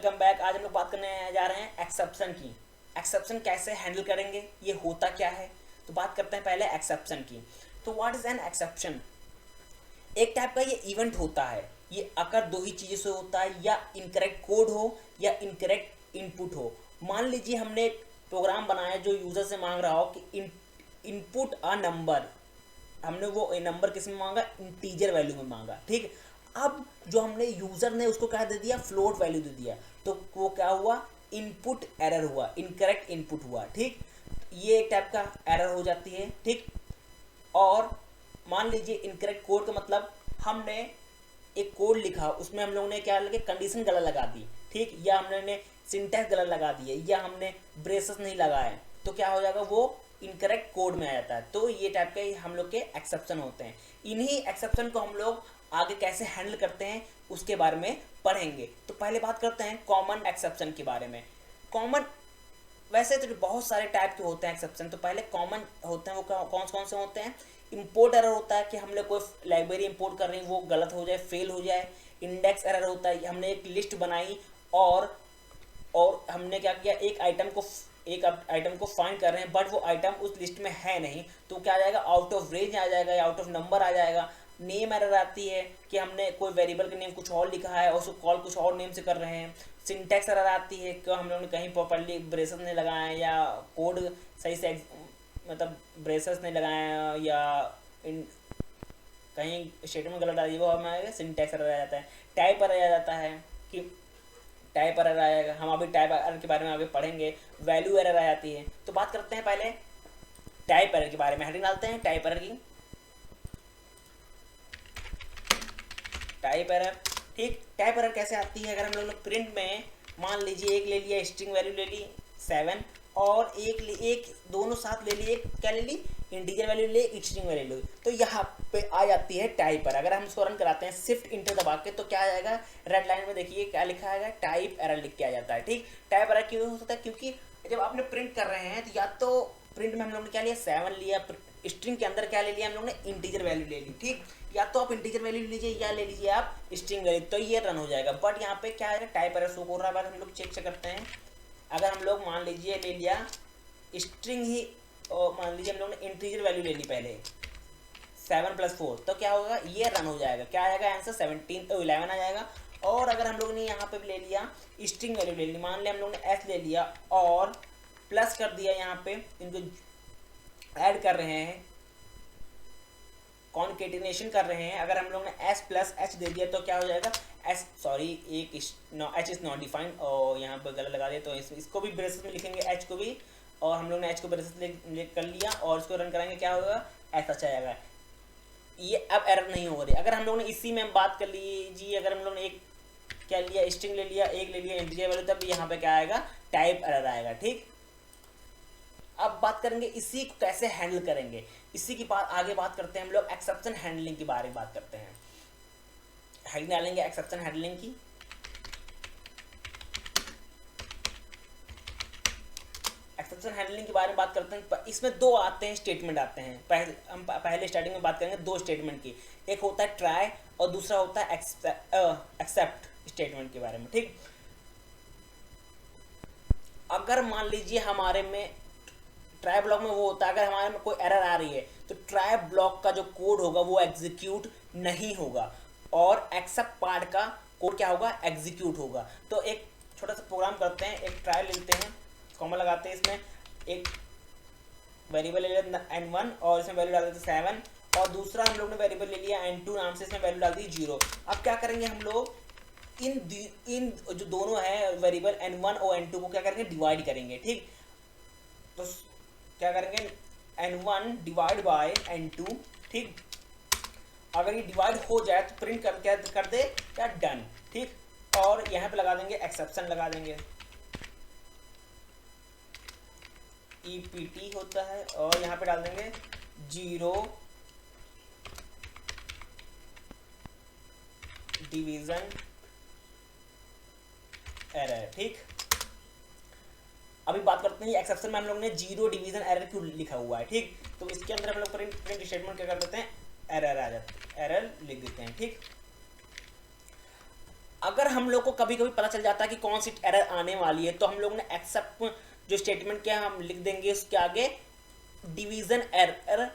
Welcome back. आज हम लोग बात करने जा रहे हैं एक्सेप्शन की। एक्सेप्शन कैसे हैंडल करेंगे, ये होता क्या है। तो बात करते हैं पहले एक्सेप्शन की। तो व्हाट इज एन एक्सेप्शन? एक टाइप का ये इवेंट होता है। ये अगर दो ही चीज़ों से होता है, या इनकरेक्ट कोड हो या इनकरेक्ट इनपुट हो। मान लीजिए हमने एक प्रोग्राम बनाया जो यूज़र से मांग रहा हो कि इनपुट अ नंबर। हमने वो नंबर किस में मांगा? इंटीजर वैल्यू में मांगा। ठीक। अब जो हमने यूज़र ने उसको क्या दे दिया? फ्लोट वैल्यू दे दिया। तो वो क्या हुआ? इनपुट एरर हुआ, इनकरेक्ट इनपुट हुआ। ठीक। ये एक टाइप का एरर हो जाती है। ठीक। और मान लीजिए इनकरेक्ट कोड का मतलब हमने एक कोड लिखा, उसमें हम लोगों ने क्या लगे? कंडीशन गलत लगा दी। ठीक। या हमने सिंटैक्स गलत लगा दिए, या हमने ब्रेसेस नहीं लगाए, तो क्या हो जाएगा? वो इनकरेक्ट कोड में आ जाता है। तो ये टाइप के हम लोग के एक्सेप्शन होते हैं। इन्हीं एक्सेप्शन को हम लोग आगे कैसे हैंडल करते हैं उसके बारे में पढ़ेंगे। तो पहले बात करते हैं कॉमन एक्सेप्शन के बारे में। कॉमन वैसे तो बहुत सारे टाइप के होते हैं एक्सेप्शन। तो पहले कॉमन होते हैं, वो कौन कौन से होते हैं? इंपोर्ट एरर होता है कि हम लोग कोई लाइब्रेरी इंपोर्ट कर रहे हैं, वो गलत हो जाए, फेल हो जाए। इंडेक्स एरर होता है, हमने एक लिस्ट बनाई और हमने क्या किया? एक आइटम को फाइंड कर रहे हैं, बट वो आइटम उस लिस्ट में है नहीं, तो क्या आ जाएगा? आउट ऑफ रेंज आ जाएगा या आउट ऑफ नंबर आ जाएगा। नेम एरर आती है कि हमने कोई वेरिएबल का नेम कुछ और लिखा है और उसको कॉल कुछ और नेम से कर रहे हैं। सिंटैक्स एरर आती है कि हम लोगों ने कहीं प्रॉपर्ली ब्रेसेस नहीं लगाए, या कोड सही से मतलब ब्रेसेस नहीं लगाए, या कहीं स्टेटमेंट गलत आ रही है, वो हमारे सिंटैक्स एरर आ जाता है। टाइप एरर आ जाता है कि टाइप एरर आएगा, हम अभी टाइप एरर के बारे में आगे पढ़ेंगे। वैल्यू एरर आ जाती है। तो बात करते हैं पहले टाइप एरर के बारे में। हेडिंग डालते हैं टाइप एरर की। Type error. ठीक। टाइप एरर कैसे आती है? अगर हम लोग प्रिंट में मान लीजिए एक ले लिया, स्ट्रिंग वैल्यू ले ली 7, और एक दोनों साथ ले लिए, क्या ले ली? इंटीजर वैल्यू ले ली, स्ट्रिंग वैल्यू ले ली। तो यहाँ पे आ जाती है टाइप एरर। अगर हम इसको रन कराते हैं शिफ्ट इंटर दबा के, तो क्या आ जाएगा? रेड लाइन में देखिए क्या लिखा है? टाइप एरर लिख के आ जाता है। ठीक। टाइप एरर क्यों हो सकता है? क्योंकि जब आपने प्रिंट कर रहे हैं, तो या तो प्रिंट में हम लोग ने क्या लिया? 7 लिया। स्ट्रिंग के अंदर क्या ले लिया हम लोग ने? इंटीजर वैल्यू ले ली। ठीक। या तो आप इंटीजर वैल्यू लीजिए, या ले लीजिए आप स्ट्रिंग वैल्यू, तो ये रन हो जाएगा। बट यहाँ पे क्या है? टाइप एरर शो हो रहा है। बाद हम लोग चेक करते हैं। अगर हम लोग मान लीजिए ले लिया स्ट्रिंग ही, और मान लीजिए हम लोग ने इंटीजर वैल्यू ले ली पहले 7 + 4, तो क्या होगा? ये रन हो जाएगा। क्या आएगा आंसर? 11 आ जाएगा। और अगर हम लोग ने यहाँ पे ले लिया स्ट्रिंग वैल्यू ले ली, मान लिया हम लोग ने एस ले लिया और प्लस कर दिया, यहाँ पे इनको ऐड कर रहे हैं, कॉन्केटिनेशन कर रहे हैं। अगर हम लोग ने s + h दे दिया, तो क्या हो जाएगा? एक h इज नॉट डिफाइंड, और यहाँ पर गलत लगा दिया, तो इसको भी ब्रेसेस में लिखेंगे, h को भी, और हम लोग ने h को ब्रेसेस कर लिया, और इसको रन कराएंगे, क्या होगा? ऐसा जाएगा। ये अब एरर नहीं हो रही। अगर हम लोग ने इसी में बात कर लीजिए, अगर हम लोग ने एक क्या लिया? स्ट्रिंग ले लिया, एक ले लिया इंटीजर वैल्यू, तब यहाँ पे क्या आएगा? टाइप एरर आएगा। ठीक। अब बात करेंगे इसी को कैसे हैंडल करेंगे। इसी की बात आगे बात करते हैं हम लोग एक्सेप्शन हैंडलिंग के बारे में बात करते हैं। हेडिंग डालेंगे एक्सेप्शन हैंडलिंग की। एक्सेप्शन हैंडलिंग के बारे में बात करते हैं। इसमें दो आते हैं, स्टेटमेंट आते हैं। हम पहले स्टार्टिंग में बात करेंगे दो स्टेटमेंट की। एक होता है ट्राई, और दूसरा होता है एक्सेप्ट स्टेटमेंट के बारे में। ठीक। अगर मान लीजिए हमारे में ट्राई ब्लॉक में वो होता है, अगर हमारे में कोई एरर आ रही है, तो ट्राई ब्लॉक का जो कोड होगा वो एग्जीक्यूट नहीं होगा, और एक्सेप्ट पार्ट का कोड क्या होगा? एग्जीक्यूट होगा। तो एक छोटा सा प्रोग्राम करते हैं, एक ट्राई लेते हैं, कॉमा लगाते हैं, इसमें एक वेरिएबल ले लेते हैं n1, और इसमें वैल्यू डाल देते हैं 7, और दूसरा हम लोग ने वेरिएबल ले लिया n2 नाम से, इसमें वैल्यू डाल दी 0। अब क्या करेंगे हम लोग? इन जो दोनों है वेरिएबल n1 और n2 को क्या करेंगे? डिवाइड करेंगे। ठीक। तो क्या करेंगे? n1 divide by n2। ठीक। अगर ये डिवाइड हो जाए तो प्रिंट कर दे क्या? डन। ठीक। और यहाँ पे लगा देंगे एक्सेप्शन, लगा देंगे EPT होता है, और यहाँ पे डाल देंगे 0 डिवीजन एरर। ठीक। अभी बात करते हैं एक्सेप्शन में हम लोग ने 0 डिवीजन एरर क्यों लिखा हुआ है। ठीक। तो इसके अंदर हम लोग प्रिंट स्टेटमेंट क्या कर देते हैं? एरर आ जाता है, एरर लिख देते हैं। ठीक। अगर हम लोग को कभी कभी पता चल जाता है कि कौन सी एरर आने वाली है, तो हम लोग ने एक्सेप्ट जो स्टेटमेंट क्या हम लिख देंगे उसके आगे डिवीजन एरर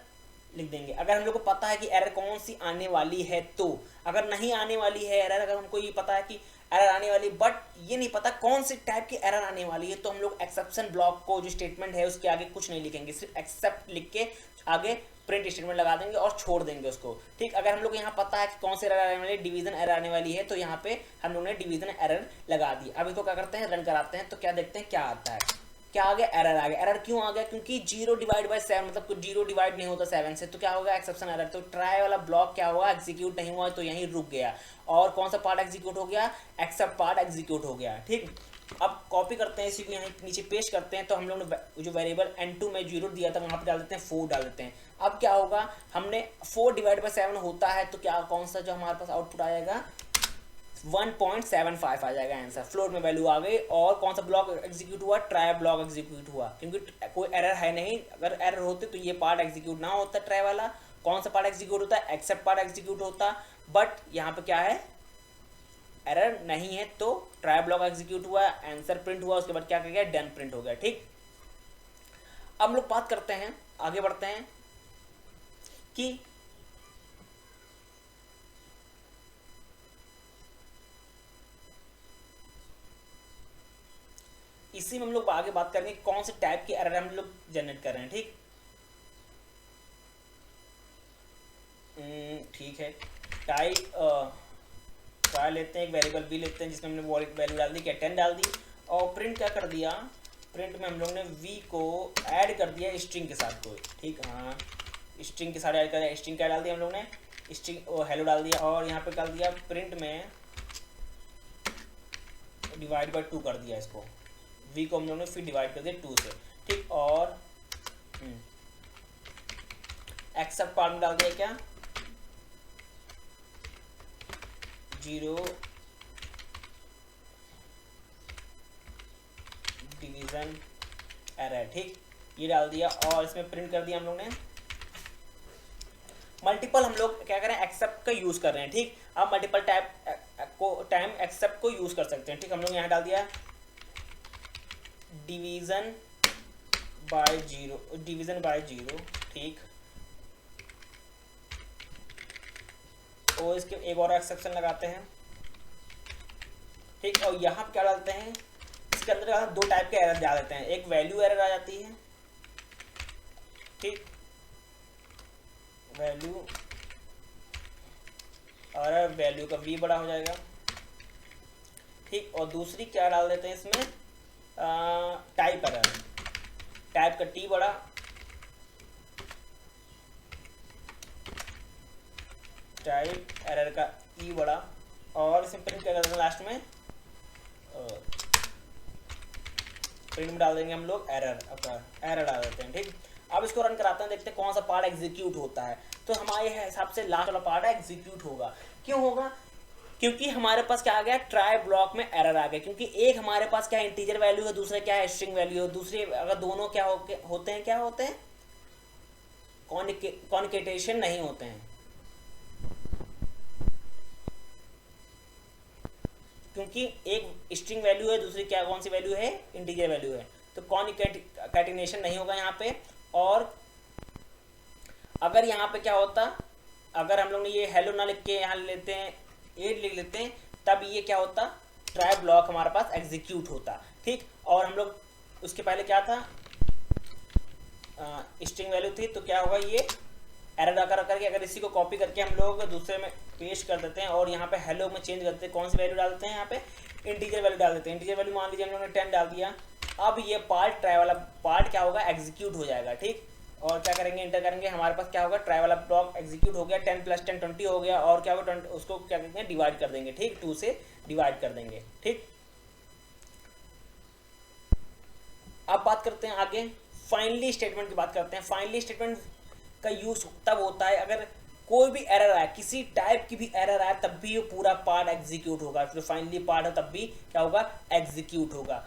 लिख देंगे। अगर हम लोग को पता है कि एरर कौन सी आने वाली है, तो अगर नहीं आने वाली है एरर, अगर हमको ये पता है कि एरर आने वाली बट ये नहीं पता कौन सी टाइप की एरर आने वाली है, तो हम लोग एक्सेप्शन ब्लॉक को जो स्टेटमेंट है उसके आगे कुछ नहीं लिखेंगे, सिर्फ एक्सेप्ट लिख के आगे प्रिंट स्टेटमेंट लगा देंगे और छोड़ देंगे उसको। ठीक, अगर हम लोग को यहाँ पता है कि कौन सी एरर आने वाली है, डिवीजन एरर आने वाली है, तो यहाँ पे हम लोग ने डिवीजन एरर लगा दी। अब इसको क्या करते हैं, रन कराते हैं, तो क्या देखते हैं क्या आता है। क्या आ गया, एरर आ गया। एरर क्यों आ गया, क्योंकि 0 डिवाइड बाई 7 मतलब कुछ 0 डिवाइड नहीं होता 7 से, तो क्या होगा एक्सेप्शन एरर। तो ट्राई वाला ब्लॉक क्या हुआ, एग्जीक्यूट नहीं हुआ, तो यहीं रुक गया। और कौन सा पार्ट एग्जीक्यूट हो गया, एक्सेप्ट पार्ट एग्जीक्यूट हो गया। ठीक, अब कॉपी करते हैं इसी को, यहाँ नीचे पेस्ट करते हैं, तो हम लोग ने जो वेरिएबल n2 में 0 दिया था वहाँ पे डाल देते हैं 4 डाल देते हैं। अब क्या होगा, हमने 4 डिवाइड बाई 7 होता है, तो क्या कौन सा जो हमारे पास आउटपुट आएगा 1.75 आ जाएगा आंसर। फ्लोर में वैल्यू आ गई। और कौन सा ब्लॉक एग्जीक्यूट हुआ, ट्राई ब्लॉक एग्जीक्यूट हुआ, क्योंकि कोई एरर है नहीं। अगर एरर होते तो ये पार्ट एग्जीक्यूट ना होता ट्राई वाला। कौन सा पार्ट एग्जीक्यूट होता है, एक्सेप्ट पार्ट एग्जीक्यूट होता, बट यहाँ पे क्या है, एरर नहीं है, तो ट्राई ब्लॉक एग्जीक्यूट हुआ, आंसर प्रिंट हुआ, उसके बाद क्या कर गया, डन प्रिंट हो गया। ठीक, अब हम लोग बात करते हैं, आगे बढ़ते हैं कि इसी में हम लोग आगे बात करेंगे कौन से टाइप की एरर हम लोग जनरेट कर रहे हैं। ठीक, ठीक है, टाइप ट्राई लेते हैं, एक वेरिएबल बी लेते हैं जिसमें हमने वैल्यू डाल दी, क्या 10 डाल दी, और प्रिंट क्या कर दिया, प्रिंट में हम लोग ने वी को ऐड कर दिया स्ट्रिंग के साथ कोई। ठीक, हाँ स्ट्रिंग के साथ ऐड कर दिया। स्ट्रिंग क्या डाल दिया हम लोग ने, स्ट्रिंग हेलो डाल दिया, और यहाँ पे डाल दिया प्रिंट में डिवाइड बाई 2 कर दिया इसको, वी को हम लोग ने फिर डिवाइड कर दिया 2 से। ठीक, और एक्सेप्ट पार्ट में डाल दिया क्या 0 डिवीजन एरर। ठीक, ये डाल दिया, और इसमें प्रिंट कर दिया हम लोग ने। मल्टीपल हम लोग क्या करें, एक्सेप्ट का यूज कर रहे हैं। ठीक, अब मल्टीपल टाइम एक्सेप्ट को यूज कर सकते हैं। ठीक, हम लोग यहाँ डाल दिया डिवीजन बाय 0। ठीक, और इसके एक और एक्सेप्शन लगाते हैं। ठीक, और यहाँ क्या डालते हैं, इसके अंदर 2 टाइप के एरर डाल देते हैं, एक वैल्यू एरर आ जाती है। ठीक, वैल्यू और वैल्यू का v बड़ा हो जाएगा। ठीक, और दूसरी क्या डाल देते हैं इसमें, टाइप एरर, टाइप का t बड़ा, टाइप एरर का e बड़ा, और इसमें प्रिंट क्या करते हैं लास्ट में, प्रिंट में डाल देंगे हम लोग एरर, एरर डाल देते हैं। ठीक, अब इसको रन कराते हैं, देखते हैं कौन सा पार्ट एग्जीक्यूट होता है। तो हमारे हिसाब से लास्ट वाला पार्ट एग्जीक्यूट होगा। क्यों होगा, क्योंकि हमारे पास क्या आ गया, ट्राई ब्लॉक में एरर आ गया, क्योंकि एक हमारे पास क्या इंटीजर वैल्यू है, दूसरा क्या है स्ट्रिंग वैल्यू है। दूसरे अगर दोनों क्या होते हैं, क्या होते हैं, कॉन्केटेशन नहीं होते हैं, क्योंकि एक स्ट्रिंग वैल्यू है, दूसरी क्या कौन सी वैल्यू है, इंटीजर वैल्यू है, तो कॉन्केटेनेशन नहीं होगा यहाँ पे। और अगर यहाँ पे क्या होता, अगर हम लोग ने ये हेलो ना लिख के यहाँ लेते हैं 8 लिख लेते हैं, तब ये क्या होता, ट्राई ब्लॉक हमारे पास एग्जीक्यूट होता। ठीक, और हम लोग उसके पहले क्या था, स्ट्रिंग वैल्यू थी, तो क्या होगा, ये एरर आकर करके अगर इसी को कॉपी करके हम लोग दूसरे में पेस्ट कर देते हैं और यहाँ पे हेलो में चेंज करते हैं, कौन सी वैल्यू डालते हैं, यहाँ पे इंटीजर वैल्यू डाल देते हैं। इंटीजर वैल्यू मान लीजिए हम लोग ने 10 डाल दिया, अब ये पार्ट ट्राई वाला पार्ट क्या होगा, एग्जीक्यूट हो जाएगा। ठीक, और क्या करेंगे, इंटर करेंगे, हमारे पास क्या होगा, ट्राई वाला ब्लॉक एग्जीक्यूट हो गया, 10 + 10 20 हो गया, और क्या होगा 20, उसको क्या करते हैं, डिवाइड कर देंगे। ठीक, 2 से डिवाइड कर देंगे। ठीक, अब बात करते हैं आगे फाइनली स्टेटमेंट की बात करते हैं। फाइनली स्टेटमेंट का यूज तब होता है अगर कोई भी एरर आए, किसी टाइप की भी एरर आए, तब भी ये पूरा पार्ट एग्जीक्यूट होगा। जो फाइनली पार्ट है तब भी क्या होगा, एग्जीक्यूट होगा।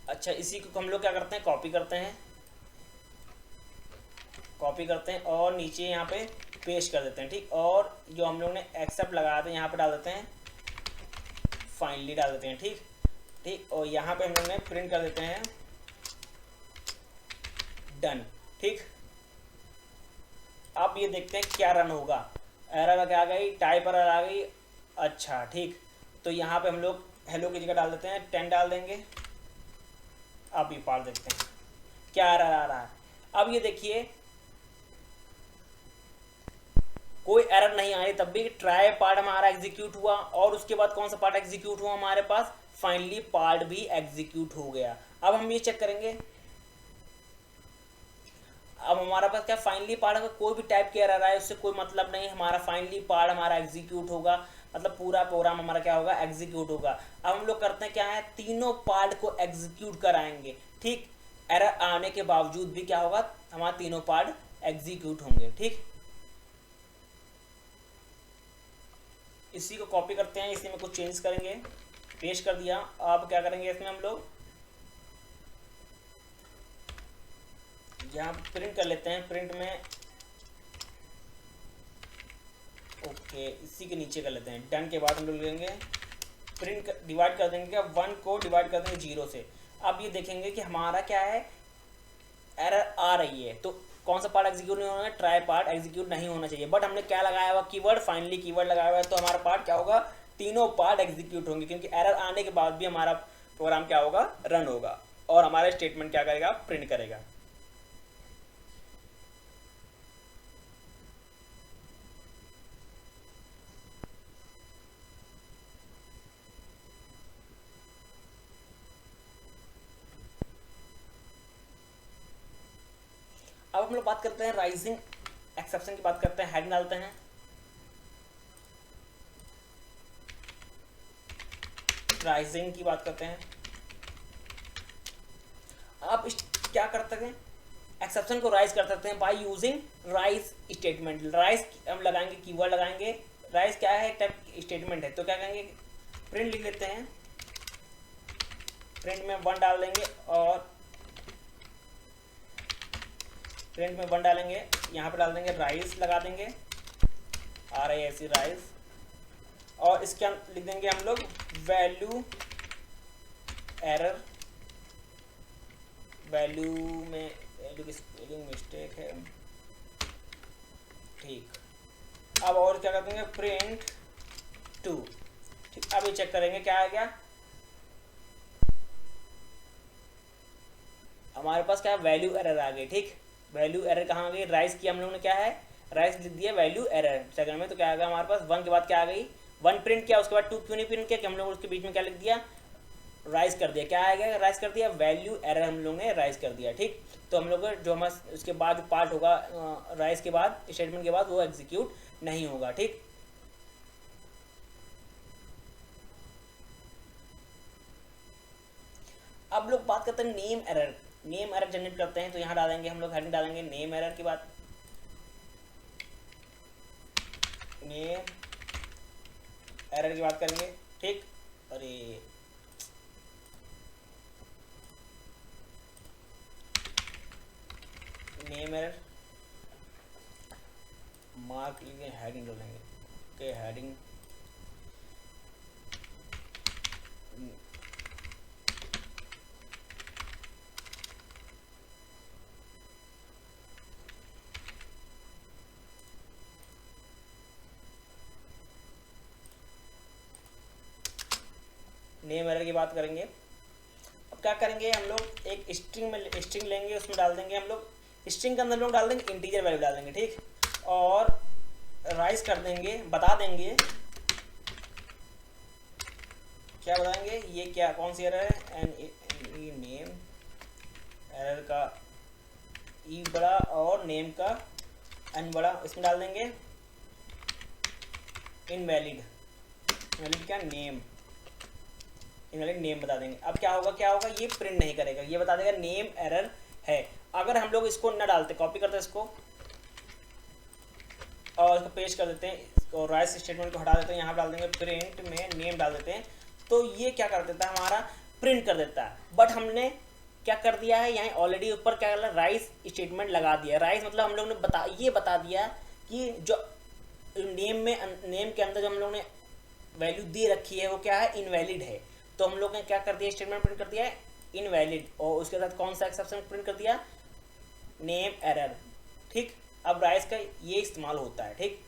अच्छा, इसी को हम लोग क्या करते हैं, कॉपी करते हैं और नीचे यहाँ पे पेस्ट कर देते हैं, ठीक। और जो हम लोग ने एक्सेप्ट लगाया था यहाँ पे डाल देते हैं, फाइनली डाल देते हैं, ठीक ठीक। और यहाँ पे हम लोग ने प्रिंट कर देते हैं डन, ठीक। अब ये देखते हैं क्या रन होगा। एरर क्या आ गई, टाइप एरर आ गई, अच्छा ठीक। तो यहाँ पे हम लोग हेलो की जगह डाल देते हैं 10 डाल देंगे। अब ये पढ़ देखते हैं क्या एरर आ रहा है। अब ये देखिए कोई एरर नहीं आई, तब भी ट्राई पार्ट हमारा एग्जीक्यूट हुआ, और उसके बाद कौन सा पार्ट एग्जीक्यूट हुआ हमारे पास, फाइनली पार्ट भी एग्जीक्यूट हो गया। अब हम ये चेक करेंगे, अब हमारा पास क्या फाइनली पार्ट, अगर कोई भी टाइप की एरर आए उससे कोई मतलब नहीं, हमारा फाइनली पार्ट हमारा एग्जीक्यूट होगा, मतलब पूरा प्रोग्राम हमारा क्या होगा, एग्जीक्यूट होगा। अब हम लोग करते हैं क्या है, तीनों पार्ट को एग्जीक्यूट कराएंगे, ठीक। एरर आने के बावजूद भी क्या होगा, हमारा तीनों पार्ट एग्जीक्यूट होंगे, ठीक। इसी को कॉपी करते हैं, इसी में कुछ चेंज करेंगे, पेस्ट कर दिया। अब क्या करेंगे इसमें हम लोग यहाँ प्रिंट कर लेते हैं, प्रिंट में ओके इसी के नीचे कर लेते हैं। डन के बाद हम लोग लेंगे प्रिंट डिवाइड कर देंगे, 1 को डिवाइड कर देंगे 0 से। अब ये देखेंगे कि हमारा क्या है, एरर आ रही है, तो कौन सा पार्ट एग्जीक्यूट नहीं होना है, ट्राई पार्ट एग्जीक्यूट नहीं होना चाहिए। बट हमने क्या लगाया हुआ कीवर्ड, फाइनली कीवर्ड लगाया हुआ है, तो हमारा पार्ट क्या होगा, तीनों पार्ट एग्जीक्यूट होंगे, क्योंकि एरर आने के बाद भी हमारा प्रोग्राम क्या होगा, रन होगा, और हमारा स्टेटमेंट क्या करेगा, प्रिंट करेगा। अब हम लोग बात करते हैं राइजिंग एक्सेप्शन की, बात करते हैं, हेड डालते हैं, राइजिंग की बात करते हैं। आप क्या कर सकते हैं, एक्सेप्शन को राइज कर सकते हैं by using rise statement. Rise हम लगाएंगे, कीवर्ड लगाएंगे, राइज क्या है, एक टाइप स्टेटमेंट है, तो क्या करेंगे, प्रिंट लिख लेते हैं, प्रिंट में 1 डाल देंगे, और प्रिंट में 1 डालेंगे, यहाँ पे डाल देंगे राइज लगा देंगे, RISE राइज, और इसके लिख देंगे हम लोग वैल्यू एरर, वैल्यू में वैल्यू की स्पेलिंग मिस्टेक है, ठीक। अब और क्या कर देंगे, प्रिंट 2, ठीक। अब ये चेक करेंगे क्या आ गया, हमारे पास क्या वैल्यू एरर आ गई, ठीक। वैल्यू एरर कहाँ आ गई, राइज किया हम लोगों ने, क्या है, राइज लिख दिया वैल्यू एरर सेकंड में, तो क्या आ गया हमारे पास 1 के बाद क्या आ गई, 1 प्रिंट किया, उसके बाद 2 क्यों नहीं प्रिंट किया, कि हम लोग उसके बीच में क्या लिख दिया, राइज कर दिया, क्या आएगा, राइज कर दिया, वैल्यू एरर हम लोग ने राइज कर दिया, ठीक। तो हम लोग जो हमारा उसके बाद जो पार्ट होगा राइज के बाद, स्टेटमेंट के बाद, वो एग्जीक्यूट नहीं होगा, ठीक। अब लोग बात करते हैं name error. Name error generate करते हैं, तो यहाँ डालेंगे हम लोग, हेडिंग डालेंगे नेम एरर की बात, नेम एरर की बात करेंगे, ठीक। अरे नेम एरर मार्क लिखे, हेडिंग डालेंगे, ओके हेडिंग नेम एरर की बात करेंगे। अब क्या करेंगे हम लोग, एक स्ट्रिंग लेंगे, उसमें डाल देंगे हम लोग, स्ट्रिंग के अंदर लोग डाल देंगे इंटीजर वैल्यू डाल देंगे, ठीक। और राइज कर देंगे, बता देंगे, क्या बताएंगे, ये क्या कौन सी एरर है, एन नेम एरर का ई बड़ा और नेम का एन बड़ा, इसमें डाल देंगे इनवैलिड, इनवैलिड क्या, नेम, इनवैलिड नेम बता देंगे। अब क्या होगा, ये प्रिंट नहीं करेगा, ये बता देगा नेम एरर है। अगर हम लोग इसको न डालते, कॉपी करते हैं इसको और इसको पेस्ट कर देते हैं, और राइट स्टेटमेंट को हटा देते हैं, यहाँ डाल देंगे प्रिंट में नेम डाल देते हैं, तो ये क्या कर देता है, हमारा प्रिंट कर देता है। बट हमने क्या कर दिया है, यहाँ ऑलरेडी ऊपर क्या कर राइस स्टेटमेंट लगा दिया। राइस मतलब हम लोग ने ये बता दिया कि जो नेम के अंदर जो हम लोग ने वैल्यू दे रखी है वो क्या है, इनवैलिड है। तो हम लोग ने क्या कर दिया, स्टेटमेंट प्रिंट कर दिया है इनवैलिड, और उसके साथ कौन सा एक्सेप्शन प्रिंट कर दिया, नेम एरर। ठीक, अब राइस का ये इस्तेमाल होता है। ठीक,